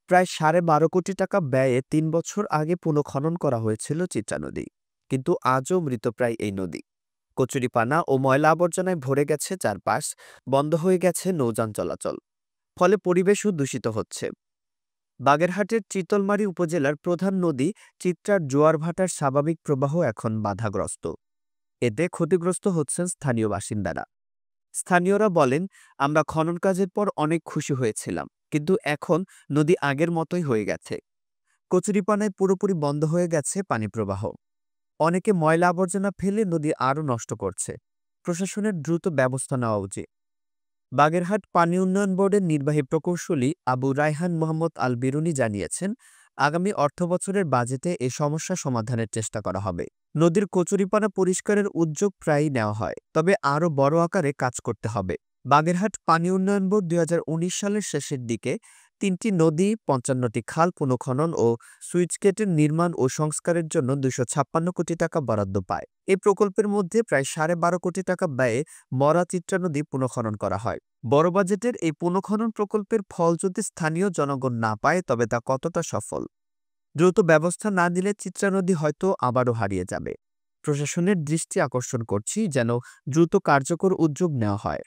প্রায় ১২.৫ কোটি টাকা ব্যয়ে ৩ বছর আগে পুনঃখনন করা হয়েছিল চিত্রা নদী, কিন্তু আজও মৃতপ্রায় এই নদী। কচুরিপানা ও ময়লা আবর্জনায় ভরে গেছে চারপাশ, বন্ধ হয়ে গেছে নৌযান চলাচল, ফলে পরিবেশও দূষিত হচ্ছে। বাগেরহাটের চিতলমারী উপজেলার প্রধান নদী চিত্রার জোয়ারভাটার স্বাভাবিক প্রবাহ এখন বাধাগ্রস্ত। এতে ক্ষতিগ্রস্ত হচ্ছেন স্থানীয় বাসিন্দারা। স্থানীয়রা বলেন, আমরা খনন কাজের পর অনেক খুশি হয়েছিলাম, কিন্তু এখন নদী আগের মতোই হয়ে গেছে। কচুরিপানায় পুরোপুরি বন্ধ হয়ে গেছে পানি প্রবাহ। অনেকে ময়লা আবর্জনা ফেলে নদী আরও নষ্ট করছে। প্রশাসনের দ্রুত ব্যবস্থা নেওয়া উচিত। বাগেরহাট পানি উন্নয়ন বোর্ডের নির্বাহী প্রকৌশলী আবু রায়হান মোহাম্মদ আল বিরুনি জানিয়েছেন, আগামী অর্থবছরের বাজেটে এ সমস্যা সমাধানের চেষ্টা করা হবে। নদীর কচুরিপানা পরিষ্কারের উদ্যোগ প্রায়ই নেওয়া হয়, তবে আরও বড় আকারে কাজ করতে হবে। বাগেরহাট পানি উন্নয়ন বোর্ড ২০১৯ সালের শেষের দিকে ৩টি নদী, ৫৫টি খাল পুনঃখনন ও সুইচগেটের নির্মাণ ও সংস্কারের জন্য ২৫৬ কোটি টাকা বরাদ্দ পায়। এই প্রকল্পের মধ্যে প্রায় ১২.৫ কোটি টাকা ব্যয়ে মরা চিত্রা নদী পুনঃখনন করা হয়। বড় বাজেটের এই পুনঃখনন প্রকল্পের ফল যদি স্থানীয় জনগণ না পায়, তবে তা কতটা সফল? দ্রুত ব্যবস্থা না নিলে চিত্রা নদী হয়তো আবারও হারিয়ে যাবে। প্রশাসনের দৃষ্টি আকর্ষণ করছি যেন দ্রুত কার্যকর উদ্যোগ নেওয়া হয়।